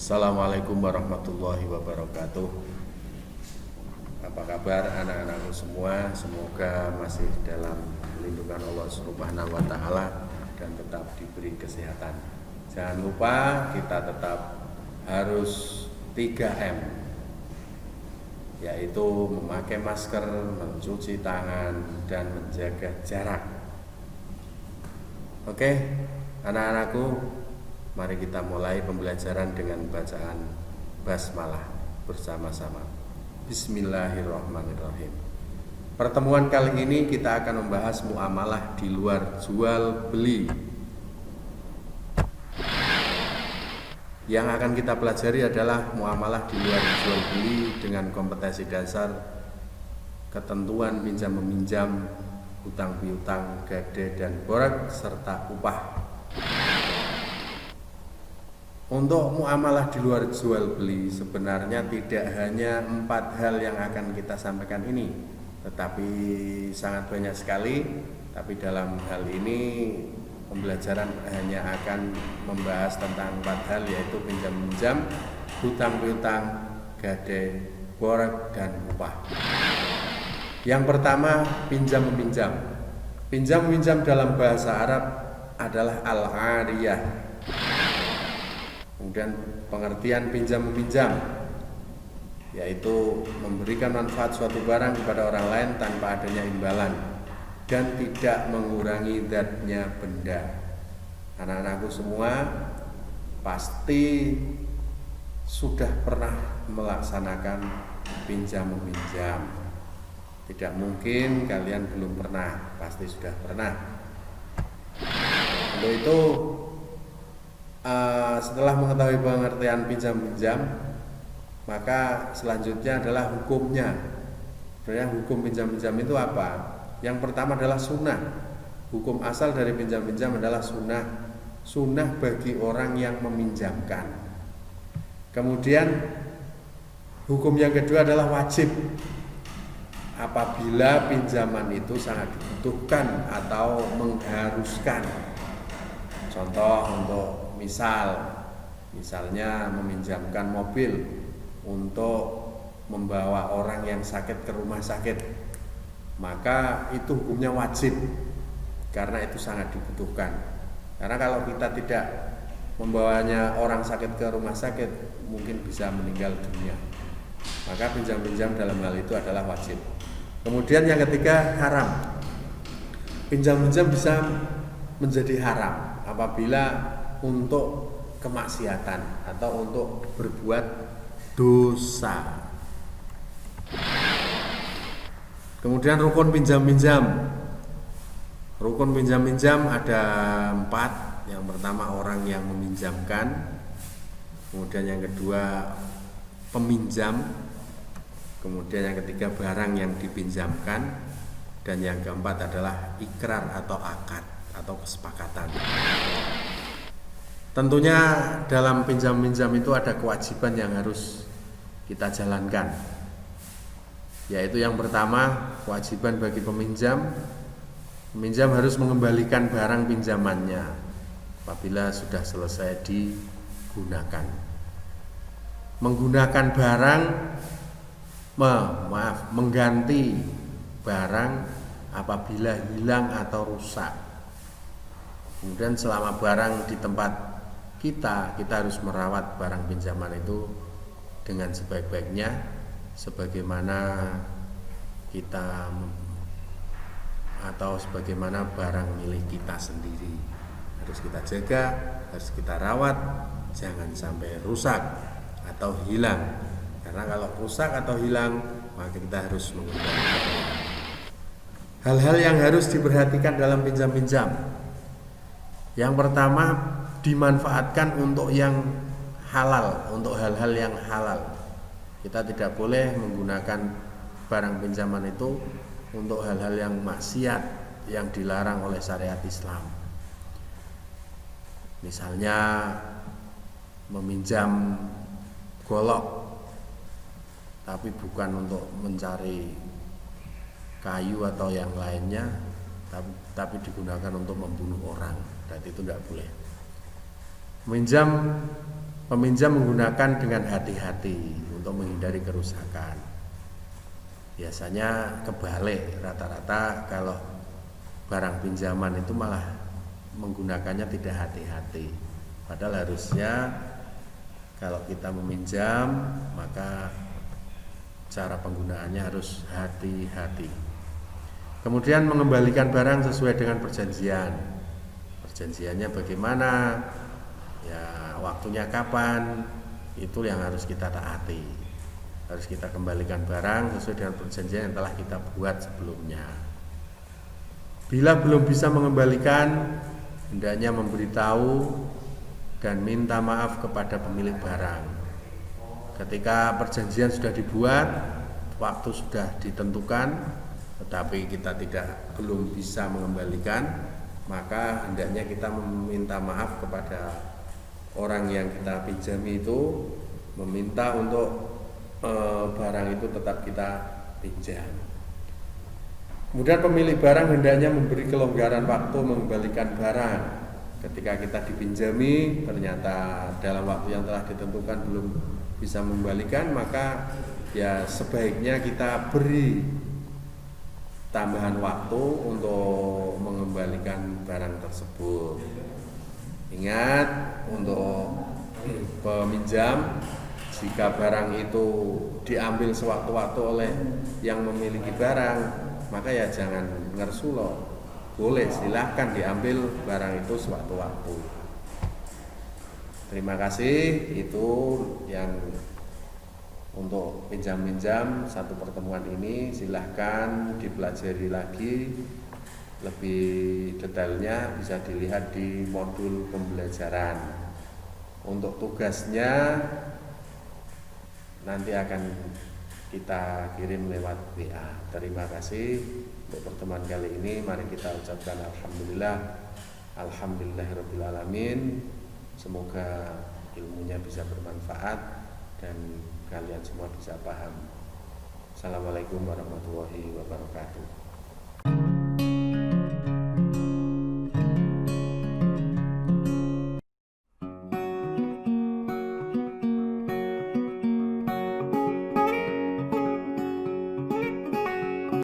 Assalamualaikum warahmatullahi wabarakatuh. Apa kabar anak-anakku semua? Semoga masih dalam lindungan Allah Subhanahu wa taala dan tetap diberi kesehatan. Jangan lupa kita tetap harus 3M, yaitu memakai masker, mencuci tangan, dan menjaga jarak. Oke, anak-anakku, mari kita mulai pembelajaran dengan bacaan basmalah bersama-sama. Bismillahirrahmanirrahim. Pertemuan kali ini kita akan membahas muamalah di luar jual beli. Yang akan kita pelajari adalah muamalah di luar jual beli dengan kompetensi dasar, ketentuan pinjam meminjam, hutang piutang, gade dan borak, serta upah. Untuk muamalah di luar jual beli sebenarnya tidak hanya 4 hal yang akan kita sampaikan ini, tetapi sangat banyak sekali. Tapi dalam hal ini pembelajaran hanya akan membahas tentang 4 hal, yaitu pinjam meminjam, hutang piutang, gade, borak, dan upah. Yang pertama, pinjam meminjam. Pinjam meminjam dalam bahasa Arab adalah al-ariyah. Kemudian pengertian pinjam meminjam, yaitu memberikan manfaat suatu barang kepada orang lain tanpa adanya imbalan dan tidak mengurangi zatnya benda. Anak-anakku semua pasti sudah pernah melaksanakan pinjam meminjam. Tidak mungkin kalian belum pernah, pasti sudah pernah. Untuk itu, setelah mengetahui pengertian pinjam meminjam, maka selanjutnya adalah hukumnya. Sebenarnya hukum pinjam meminjam itu apa? Yang pertama adalah sunnah. Hukum asal dari pinjam meminjam adalah sunnah. Sunnah bagi orang yang meminjamkan. Kemudian hukum yang kedua adalah wajib. Apabila pinjaman itu sangat dibutuhkan atau mengharuskan. Contoh untuk misalnya meminjamkan mobil untuk membawa orang yang sakit ke rumah sakit, maka itu hukumnya wajib karena itu sangat dibutuhkan. Karena kalau kita tidak membawanya orang sakit ke rumah sakit, mungkin bisa meninggal dunia. Maka pinjam-pinjam dalam hal itu adalah wajib. Kemudian yang ketiga, haram. Pinjam-pinjam bisa menjadi haram apabila untuk kemaksiatan atau untuk berbuat dosa. Kemudian rukun pinjam-pinjam. Rukun pinjam-pinjam ada 4. Yang pertama orang yang meminjamkan. Kemudian yang kedua peminjam. Kemudian yang ketiga barang yang dipinjamkan. Dan yang keempat adalah ikrar atau akad atau kesepakatan. Tentunya dalam pinjam-pinjam itu ada kewajiban yang harus kita jalankan, yaitu yang pertama, kewajiban bagi peminjam harus mengembalikan barang pinjamannya apabila sudah selesai digunakan. Menggunakan barang, mengganti barang apabila hilang atau rusak. Kemudian selama barang di tempat kita harus merawat barang pinjaman itu dengan sebaik-baiknya, sebagaimana kita atau sebagaimana barang milik kita sendiri. Harus kita jaga, harus kita rawat, jangan sampai rusak atau hilang. Karena kalau rusak atau hilang, maka kita harus mengembalikannya. Hal-hal yang harus diperhatikan dalam pinjam-pinjam. Yang pertama, dimanfaatkan untuk yang halal, untuk hal-hal yang halal. Kita tidak boleh menggunakan barang pinjaman itu untuk hal-hal yang maksiat, yang dilarang oleh syariat Islam. Misalnya meminjam golok, tapi bukan untuk mencari kayu atau yang lainnya, tapi digunakan untuk membunuh orang. Berarti itu tidak boleh. Meminjam Peminjam menggunakan dengan hati-hati untuk menghindari kerusakan. Biasanya kebalik, rata-rata kalau barang pinjaman itu malah menggunakannya tidak hati-hati. Padahal harusnya kalau kita meminjam maka cara penggunaannya harus hati-hati. Kemudian mengembalikan barang sesuai dengan perjanjian. Perjanjiannya bagaimana? Ya, waktunya kapan? Itu yang harus kita taati. Harus kita kembalikan barang sesuai dengan perjanjian yang telah kita buat sebelumnya. Bila belum bisa mengembalikan, hendaknya memberitahu dan minta maaf kepada pemilik barang. Ketika perjanjian sudah dibuat, waktu sudah ditentukan, tetapi kita belum bisa mengembalikan, maka hendaknya kita meminta maaf kepada orang yang kita pinjami itu, meminta untuk barang itu tetap kita pinjam. Kemudian pemilik barang hendaknya memberi kelonggaran waktu mengembalikan barang. Ketika kita dipinjami ternyata dalam waktu yang telah ditentukan belum bisa mengembalikan, maka ya sebaiknya kita beri tambahan waktu untuk mengembalikan barang tersebut. Ingat, untuk peminjam, jika barang itu diambil sewaktu-waktu oleh yang memiliki barang, maka ya jangan ngersulo. Boleh, silahkan diambil barang itu sewaktu-waktu. Terima kasih, itu yang untuk pinjam-pinjam satu pertemuan ini. Silahkan dipelajari lagi. Lebih detailnya bisa dilihat di modul pembelajaran. Untuk tugasnya nanti akan kita kirim lewat WA. Terima kasih untuk pertemuan kali ini. Mari kita ucapkan Alhamdulillahirabbil alamin. Semoga ilmunya bisa bermanfaat dan kalian semua bisa paham. Assalamualaikum warahmatullahi wabarakatuh.